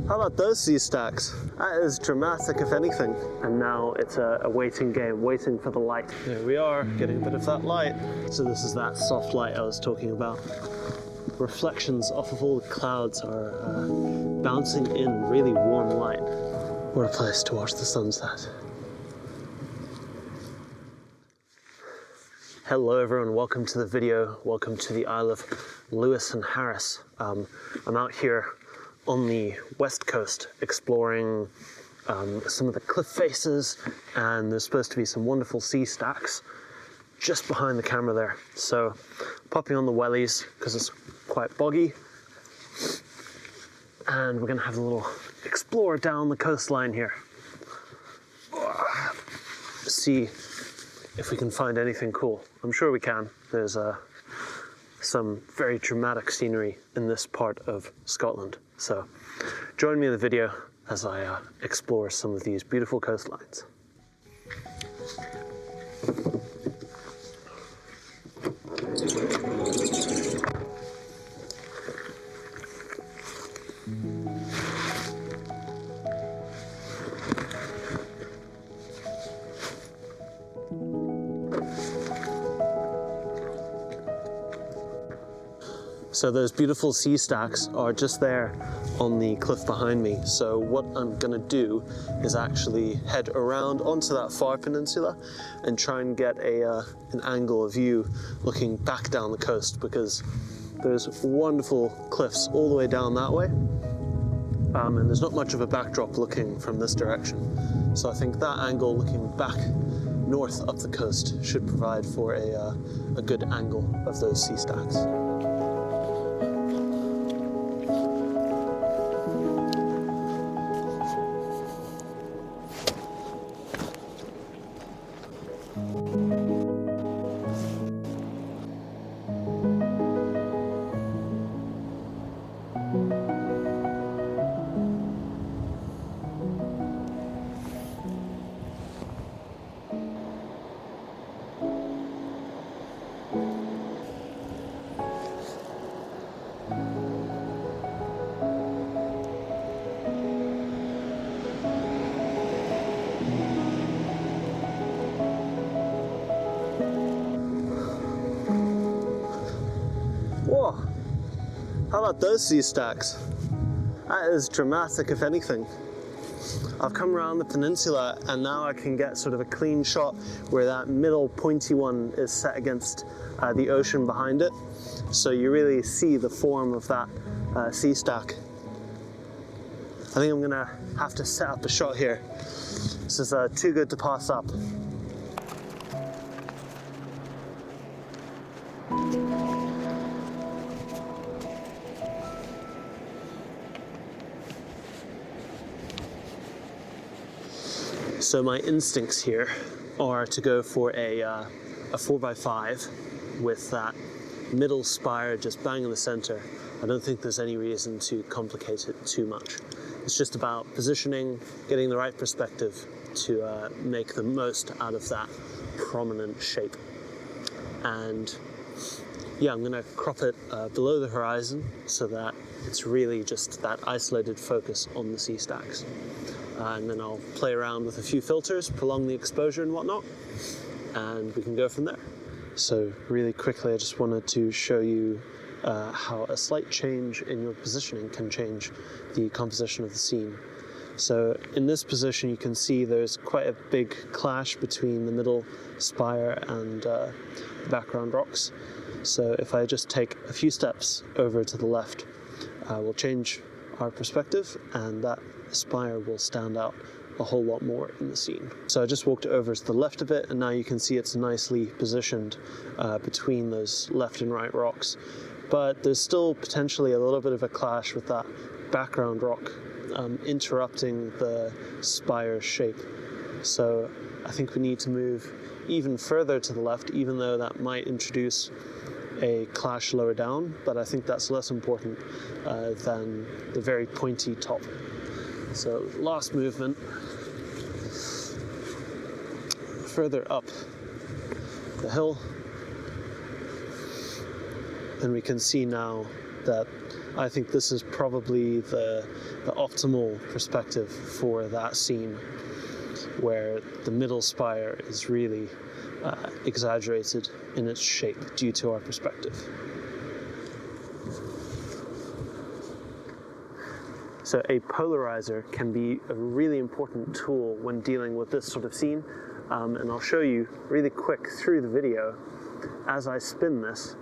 How about those sea stacks? That is dramatic, if anything. And now it's a waiting game, waiting for the light. There we are, getting a bit of that light. So this is that soft light I was talking about. Reflections off of all the clouds are bouncing in really warm light. What a place to watch the sunset. Hello everyone, welcome to the video. Welcome to the Isle of Lewis and Harris. I'm out here on the west coast exploring some of the cliff faces, and there's supposed to be some wonderful sea stacks just behind the camera there. So popping on the wellies because it's quite boggy, and we're gonna have a little explore down the coastline here. See if we can find anything cool. I'm sure we can. There's some very dramatic scenery in this part of Scotland. So join me in the video as I explore some of these beautiful coastlines. So those beautiful sea stacks are just there on the cliff behind me. So what I'm gonna do is actually head around onto that far peninsula and try and get an angle of view looking back down the coast, because there's wonderful cliffs all the way down that way. And there's not much of a backdrop looking from this direction. So I think that angle looking back north up the coast should provide for a good angle of those sea stacks. Whoa, how about those sea stacks? That is dramatic, if anything. I've come around the peninsula and now I can get sort of a clean shot where that middle pointy one is set against the ocean behind it. So you really see the form of that sea stack. I think I'm gonna have to set up a shot here. This is too good to pass up. So my instincts here are to go for a 4x5 with that middle spire just bang in the center. I don't think there's any reason to complicate it too much. It's just about positioning, getting the right perspective to make the most out of that prominent shape. And yeah, I'm gonna crop it below the horizon so that it's really just that isolated focus on the sea stacks. And then I'll play around with a few filters, prolong the exposure and whatnot, and we can go from there. So really quickly, I just wanted to show you how a slight change in your positioning can change the composition of the scene. So in this position, you can see there's quite a big clash between the middle spire and the background rocks. So if I just take a few steps over to the left, we'll change our perspective, and that spire will stand out a whole lot more in the scene. So I just walked over to the left a bit, and now you can see it's nicely positioned between those left and right rocks. But there's still potentially a little bit of a clash with that background rock interrupting the spire shape. So I think we need to move even further to the left, even though that might introduce a clash lower down, but I think that's less important than the very pointy top. So last movement, further up the hill, and we can see now that I think this is probably the optimal perspective for that scene, where the middle spire is really exaggerated in its shape due to our perspective. So a polarizer can be a really important tool when dealing with this sort of scene, and I'll show you really quick through the video. As I spin this,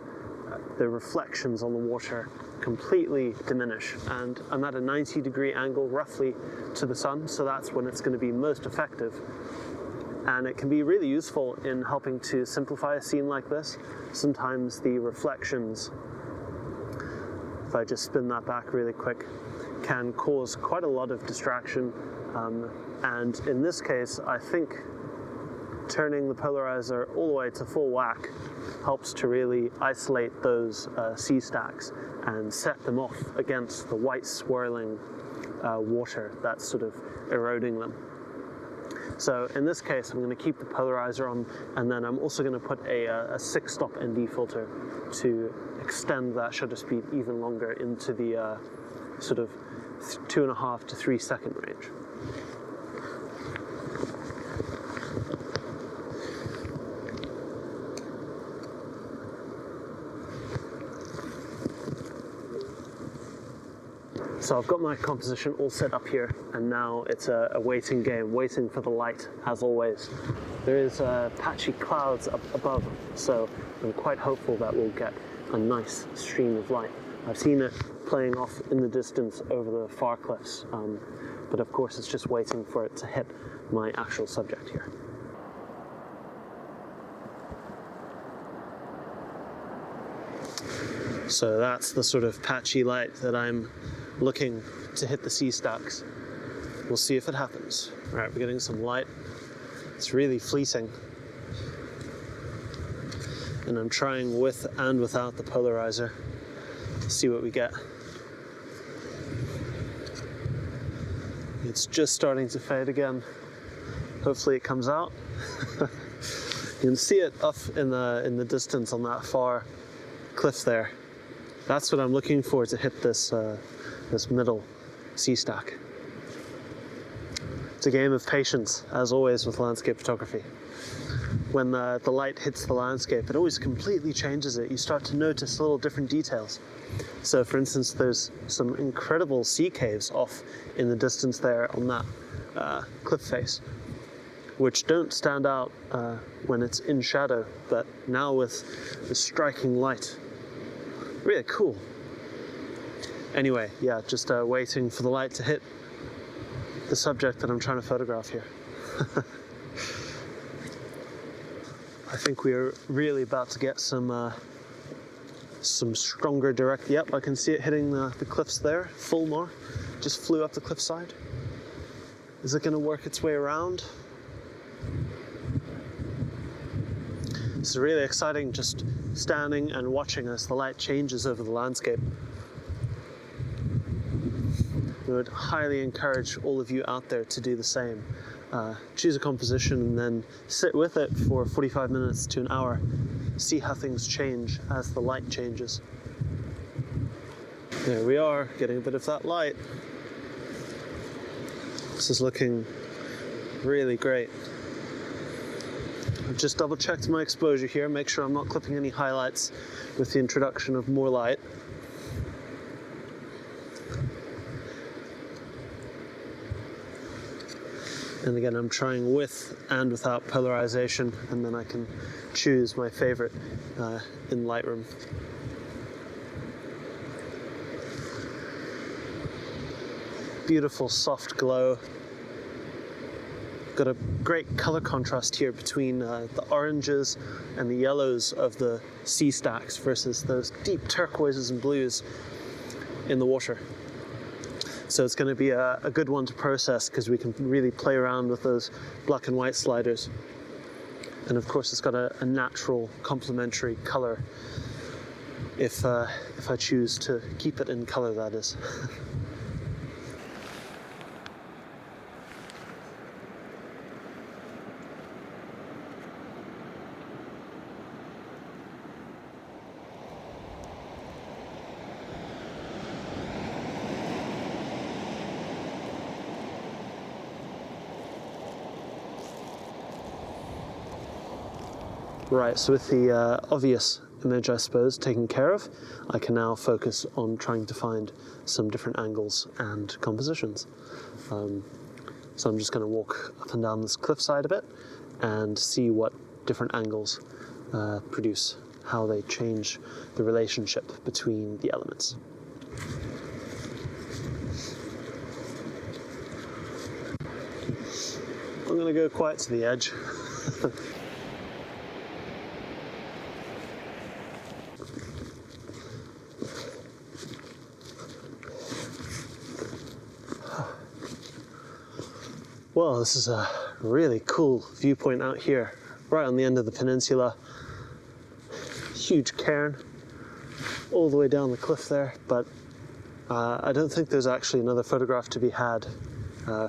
the reflections on the water completely diminish, and I'm at a 90-degree angle roughly to the sun, so that's when it's going to be most effective. And it can be really useful in helping to simplify a scene like this. Sometimes the reflections, if I just spin that back really quick, can cause quite a lot of distraction. And in this case, I think turning the polarizer all the way to full whack helps to really isolate those SEASTACKS and set them off against the white swirling water that's sort of eroding them. So in this case, I'm going to keep the polarizer on, and then I'm also going to put a 6-stop ND filter to extend that shutter speed even longer into the sort of 2.5 to 3 second range. So I've got my composition all set up here, and now it's a waiting game, waiting for the light, as always. There is patchy clouds up above, so I'm quite hopeful that we'll get a nice stream of light. I've seen it playing off in the distance over the far cliffs, but of course it's just waiting for it to hit my actual subject here. So that's the sort of patchy light that I'm looking to hit the SEASTACKS. We'll see if it happens. All right, we're getting some light. It's really fleeting. And I'm trying with and without the polarizer. See what we get. It's just starting to fade again. Hopefully it comes out. You can see it up in the distance on that far cliff there. That's what I'm looking for to hit this this middle SEASTACK. It's a game of patience, as always with landscape photography. When the light hits the landscape, it always completely changes it. You start to notice little different details. So for instance, there's some incredible sea caves off in the distance there on that cliff face, which don't stand out when it's in shadow, but now with the striking light, really cool. Anyway, yeah, just waiting for the light to hit the subject that I'm trying to photograph here. I think we're really about to get some stronger direct. Yep, I can see it hitting the cliffs there. Fulmar just flew up the cliffside. Is it going to work its way around? It's really exciting just standing and watching as the light changes over the landscape. I would highly encourage all of you out there to do the same. Choose a composition and then sit with it for 45 minutes to an hour. See how things change as the light changes. There we are, getting a bit of that light. This is looking really great. I've just double checked my exposure here, make sure I'm not clipping any highlights with the introduction of more light. And again, I'm trying with and without polarization, and then I can choose my favorite in Lightroom. Beautiful soft glow. Got a great color contrast here between the oranges and the yellows of the SEASTACKS versus those deep turquoises and blues in the water. So it's going to be a good one to process because we can really play around with those black and white sliders. And of course it's got a natural complementary color if I choose to keep it in color, that is. Right, so with the obvious image, I suppose, taken care of, I can now focus on trying to find some different angles and compositions. So I'm just going to walk up and down this cliffside a bit and see what different angles produce, how they change the relationship between the elements. I'm going to go quite to the edge. Well, this is a really cool viewpoint out here, right on the end of the peninsula. Huge cairn, all the way down the cliff there, but I don't think there's actually another photograph to be had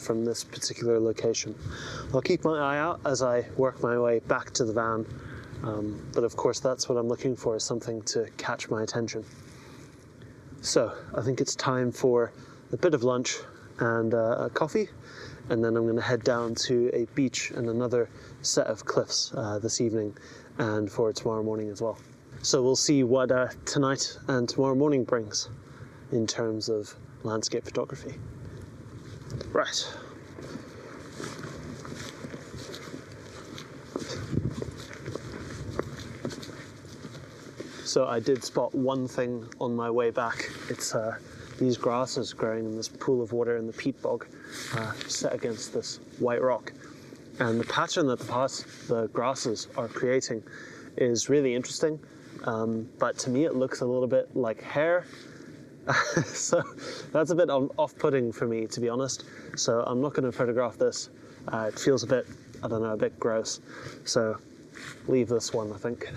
from this particular location. I'll keep my eye out as I work my way back to the van, but of course that's what I'm looking for, is something to catch my attention. So I think it's time for a bit of lunch and a coffee, and then I'm going to head down to a beach and another set of cliffs this evening and for tomorrow morning as well. So we'll see what tonight and tomorrow morning brings in terms of landscape photography. Right. So I did spot one thing on my way back. It's these grasses growing in this pool of water in the peat bog, set against this white rock. And the pattern that the grasses are creating is really interesting, but to me it looks a little bit like hair. So that's a bit off-putting for me, to be honest. So I'm not going to photograph this. It feels a bit, I don't know, a bit gross. So leave this one, I think.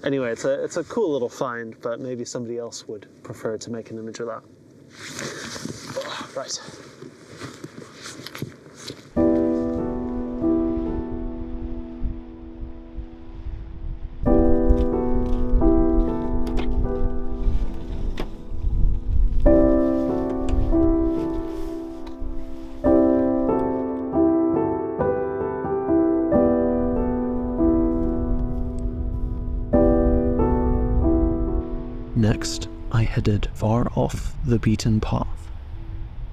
Anyway, it's a cool little find, but maybe somebody else would prefer to make an image of that. Right. Next, I headed far off the beaten path,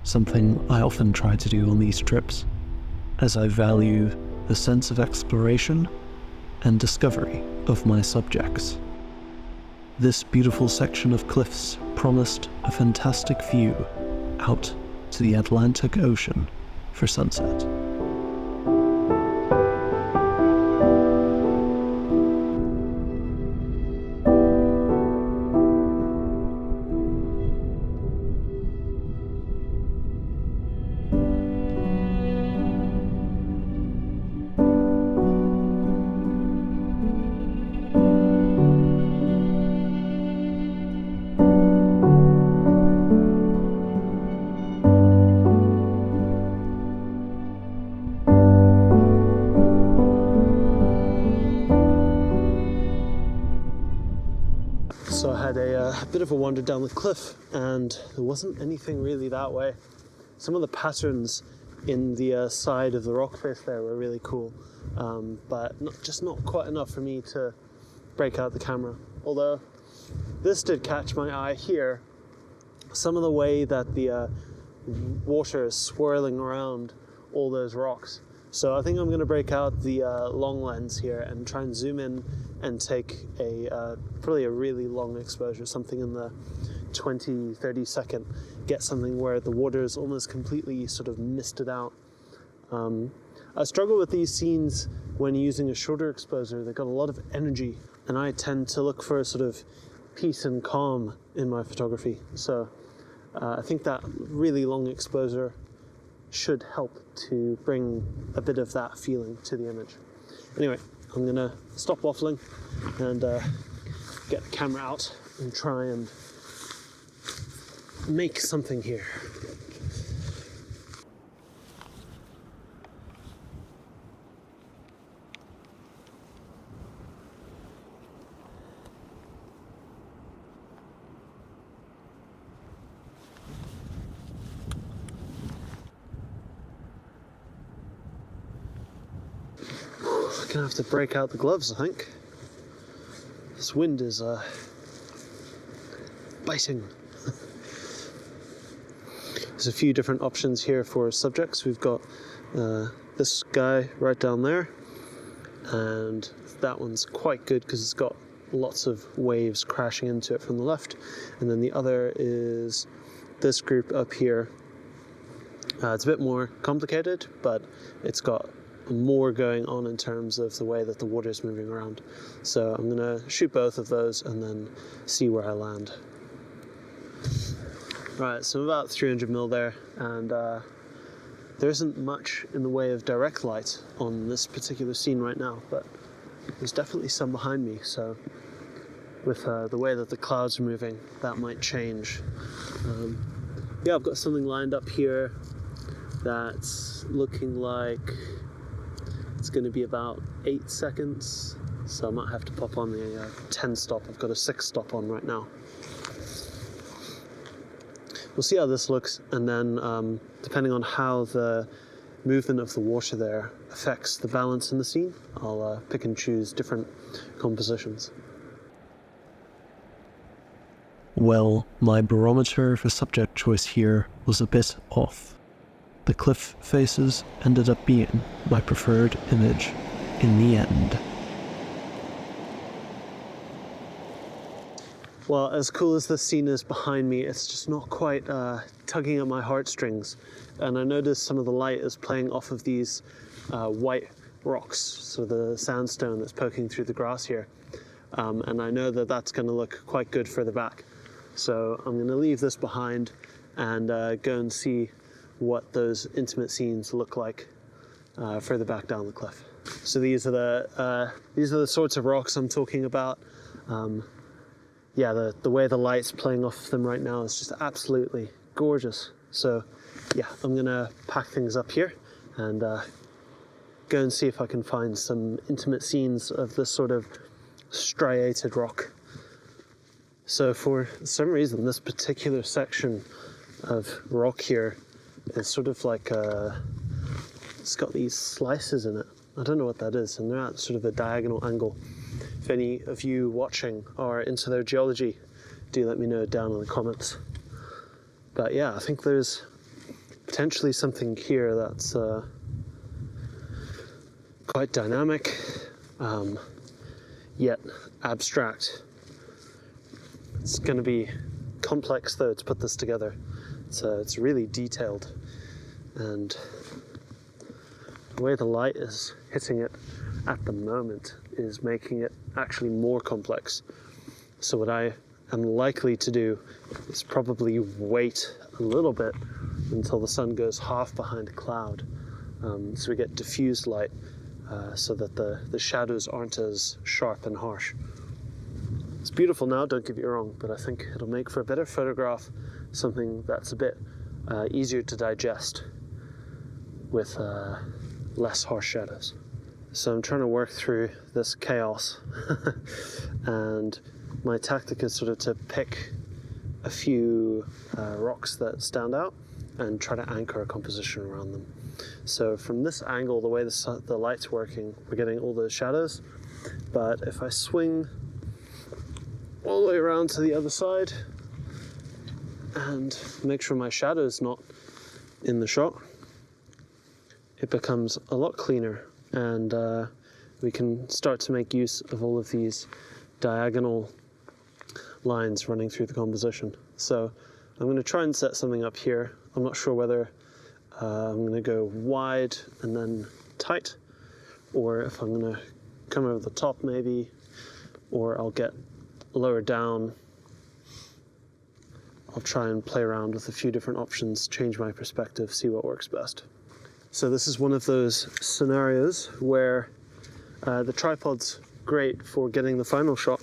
something I often try to do on these trips, as I value the sense of exploration and discovery of my subjects. This beautiful section of cliffs promised a fantastic view out to the Atlantic Ocean for sunset. So I had a bit of a wander down the cliff, and there wasn't anything really that way. Some of the patterns in the side of the rock face there were really cool, but just not quite enough for me to break out the camera. Although this did catch my eye here. Some of the way that the water is swirling around all those rocks. So I think I'm going to break out the long lens here and try and zoom in and take probably a really long exposure, something in the 20-30 second, get something where the water is almost completely sort of misted out. I struggle with these scenes when using a shorter exposure. They've got a lot of energy, and I tend to look for sort of peace and calm in my photography. So I think that really long exposure should help to bring a bit of that feeling to the image. Anyway, I'm gonna stop waffling and get the camera out and try and make something here. gonna have to break out the gloves, I think. This wind is biting. There's a few different options here for subjects. We've got this guy right down there, and that one's quite good because it's got lots of waves crashing into it from the left. And then the other is this group up here. It's a bit more complicated, but it's got more going on in terms of the way that the water is moving around. So I'm going to shoot both of those and then see where I land. Right, so I'm about 300 mil there, and there isn't much in the way of direct light on this particular scene right now, but there's definitely some behind me, so with the way that the clouds are moving, that might change. Yeah, I've got something lined up here that's looking like it's going to be about 8 seconds, so I might have to pop on the 10 stop. I've got a 6 stop on right now. We'll see how this looks, and then depending on how the movement of the water there affects the balance in the scene, I'll pick and choose different compositions. Well, my barometer for subject choice here was a bit off. The cliff faces ended up being my preferred image in the end. Well, as cool as this scene is behind me, it's just not quite tugging at my heartstrings. And I noticed some of the light is playing off of these white rocks, so the sandstone that's poking through the grass here. And I know that that's going to look quite good further back. So I'm going to leave this behind and go and see what those intimate scenes look like further back down the cliff. So these are the sorts of rocks I'm talking about. Yeah, the way the light's playing off them right now is just absolutely gorgeous. So yeah, I'm gonna pack things up here and go and see if I can find some intimate scenes of this sort of striated rock. So for some reason, this particular section of rock here is sort of like it's got these slices in it. I don't know what that is, and they're at sort of a diagonal angle. If any of you watching are into their geology, do let me know down in the comments. But yeah, I think there's potentially something here that's quite dynamic, yet abstract. It's going to be complex though to put this together. It's really detailed, and the way the light is hitting it at the moment is making it actually more complex. So what I am likely to do is probably wait a little bit until the sun goes half behind a cloud, so we get diffused light, so that the shadows aren't as sharp and harsh. It's beautiful now, don't get me wrong, but I think it'll make for a better photograph, something that's a bit easier to digest with less harsh shadows. So I'm trying to work through this chaos and my tactic is sort of to pick a few rocks that stand out and try to anchor a composition around them. So from this angle, the way the light's working, we're getting all those shadows, but if I swing all the way around to the other side and make sure my shadow's not in the shot, it becomes a lot cleaner, and we can start to make use of all of these diagonal lines running through the composition. So I'm going to try and set something up here. I'm not sure whether I'm going to go wide and then tight, or if I'm going to come over the top maybe, or I'll get lower down. I'll try and play around with a few different options, change my perspective, see what works best. So this is one of those scenarios where the tripod's great for getting the final shot,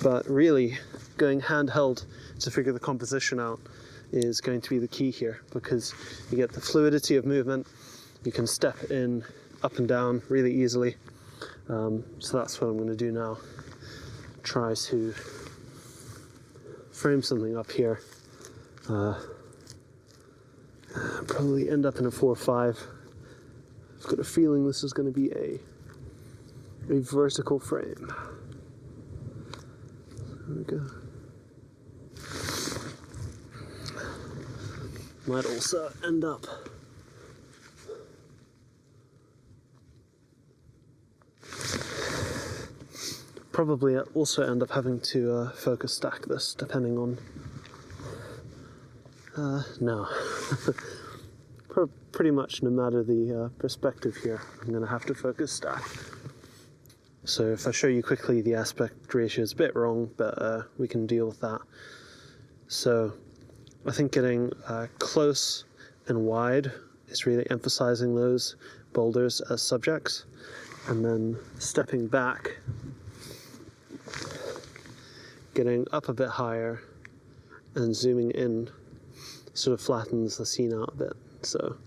but really going handheld to figure the composition out is going to be the key here, because you get the fluidity of movement, you can step in up and down really easily. So that's what I'm going to do now. Try to frame something up here. Probably end up in a 4-5. I've got a feeling this is going to be a a vertical frame. There we go. Might also end up probably also end up having to focus stack this, depending on no. Pretty much no matter the perspective here, I'm going to have to focus stack. So if I show you quickly, the aspect ratio is a bit wrong, but we can deal with that. So I think getting close and wide is really emphasizing those boulders as subjects, and then stepping back, getting up a bit higher, and zooming in sort of flattens the scene out a bit. So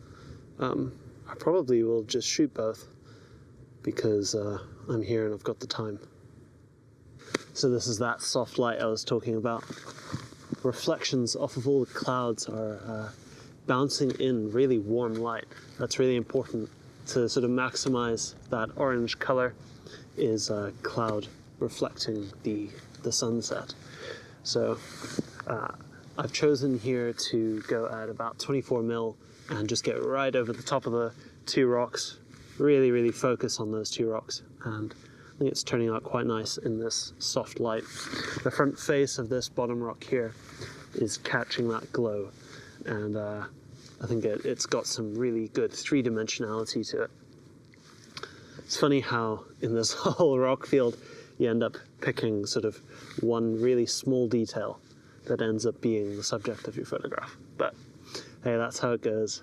I probably will just shoot both because I'm here and I've got the time. So this is that soft light I was talking about. Reflections off of all the clouds are bouncing in really warm light. That's really important to sort of maximize that orange color, is cloud reflecting the sunset. So I've chosen here to go at about 24 mil and just get right over the top of the two rocks. Really focus on those two rocks, and I think it's turning out quite nice in this soft light. The front face of this bottom rock here is catching that glow, and I think it's got some really good three-dimensionality to it. It's funny how in this whole rock field you end up picking sort of one really small detail that ends up being the subject of your photograph. But hey, that's how it goes.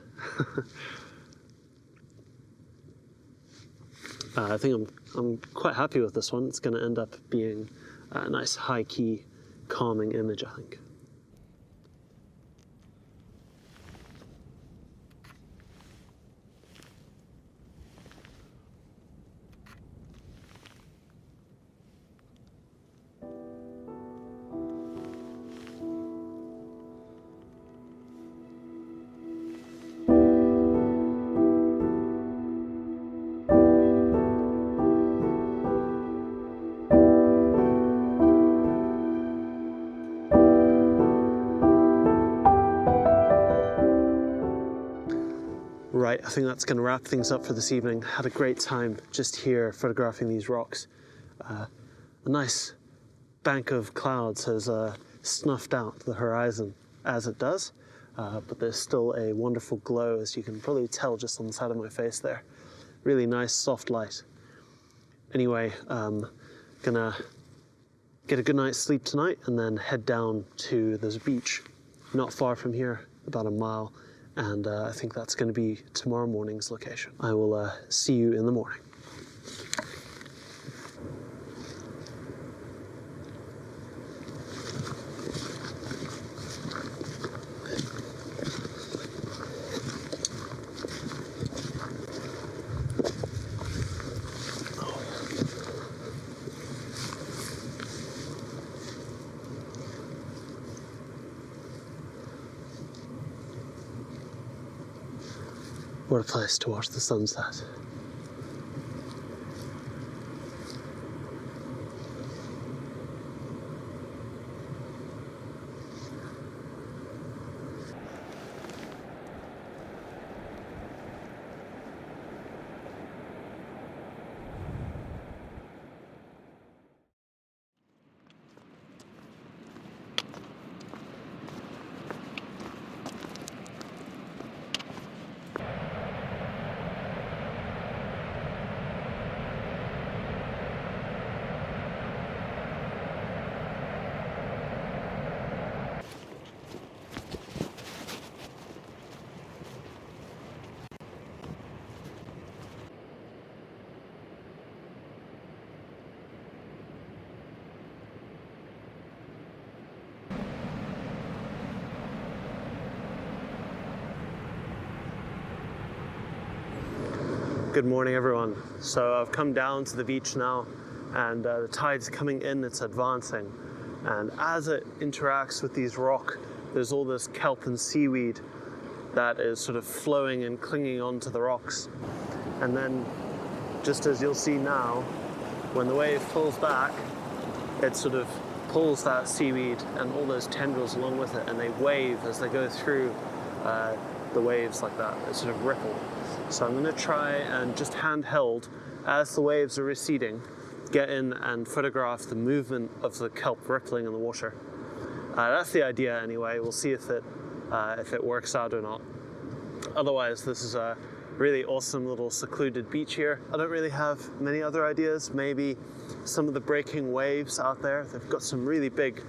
I think I'm quite happy with this one. It's going to end up being a nice high-key, calming image, I think. Right, I think that's going to wrap things up for this evening. Had a great time just here photographing these rocks. A nice bank of clouds has snuffed out the horizon as it does, but there's still a wonderful glow, as you can probably tell just on the side of my face there. Really nice soft light. Anyway, gonna get a good night's sleep tonight and then head down to this beach not far from here, about a mile. And I think that's going to be tomorrow morning's location. I will see you in the morning. What a place to watch the sunset. Good morning, everyone. So I've come down to the beach now, and the tide's coming in, it's advancing. And as it interacts with these rocks, there's all this kelp and seaweed that is sort of flowing and clinging onto the rocks. And then, just as you'll see now, when the wave pulls back, it sort of pulls that seaweed and all those tendrils along with it, and they wave as they go through the waves like that. They sort of ripple. So I'm going to try and just handheld, as the waves are receding, get in and photograph the movement of the kelp rippling in the water. That's the idea anyway. We'll see if it works out or not. Otherwise, this is a really awesome little secluded beach here. I don't really have many other ideas. Maybe some of the breaking waves out there, they've got some really big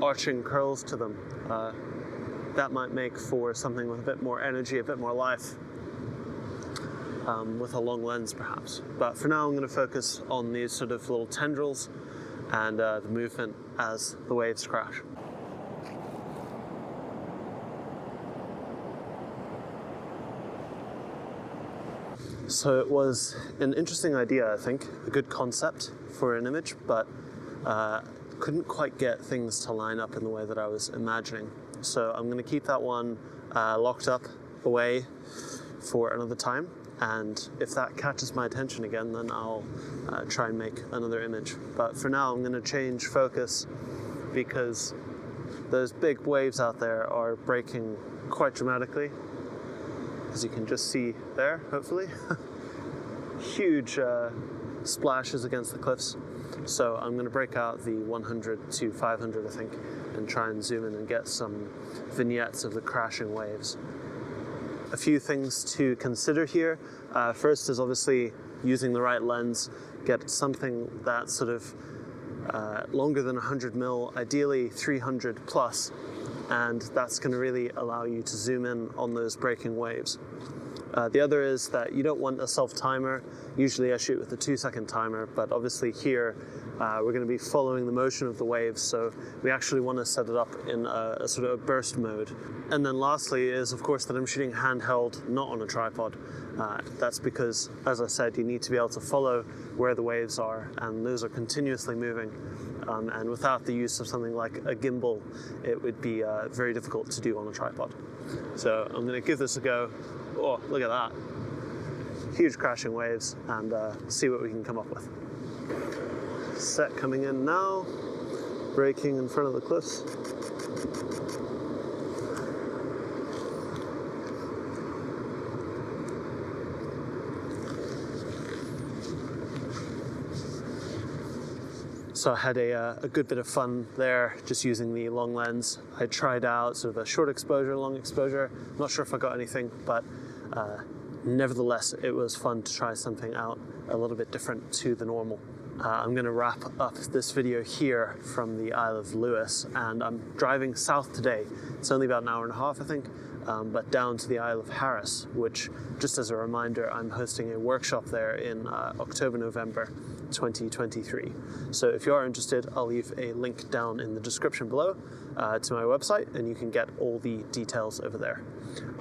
arching curls to them. That might make for something with a bit more energy, a bit more life, with a long lens perhaps. But for now I'm going to focus on these sort of little tendrils and the movement as the waves crash. So it was an interesting idea, I think, a good concept for an image, but couldn't quite get things to line up in the way that I was imagining. So I'm going to keep that one locked up away for another time, and if that catches my attention again, then I'll try and make another image. But for now I'm going to change focus because those big waves out there are breaking quite dramatically, as you can just see there, hopefully. Huge splashes against the cliffs. So I'm going to break out the 100 to 500, I think, and try and zoom in and get some vignettes of the crashing waves. A few things to consider here. First is obviously using the right lens. Get something that's sort of longer than 100 mil, ideally 300 plus, and that's going to really allow you to zoom in on those breaking waves. The other is that you don't want a self-timer. Usually I shoot with a 2-second timer, but obviously here we're going to be following the motion of the waves, so we actually want to set it up in a sort of a burst mode. And then lastly is, of course, that I'm shooting handheld, not on a tripod. That's because, as I said, you need to be able to follow where the waves are, and those are continuously moving. And without the use of something like a gimbal, it would be very difficult to do on a tripod. So I'm going to give this a go. Oh, look at that. Huge crashing waves, and see what we can come up with. Set coming in now, breaking in front of the cliffs. So I had a good bit of fun there just using the long lens. I tried out sort of a short exposure, long exposure. Not sure if I got anything, but nevertheless, it was fun to try something out a little bit different to the normal. I'm going to wrap up this video here from the Isle of Lewis, and I'm driving south today. It's only about an hour and a half, I think, but down to the Isle of Harris, which, just as a reminder, I'm hosting a workshop there in October, November 2023. So if you are interested, I'll leave a link down in the description below to my website, and you can get all the details over there.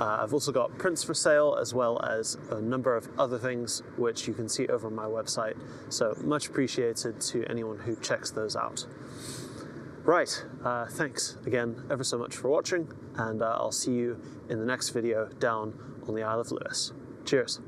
I've also got prints for sale, as well as a number of other things which you can see over on my website, so much appreciated to anyone who checks those out. Right, thanks again ever so much for watching, and I'll see you in the next video down on the Isle of Lewis. Cheers.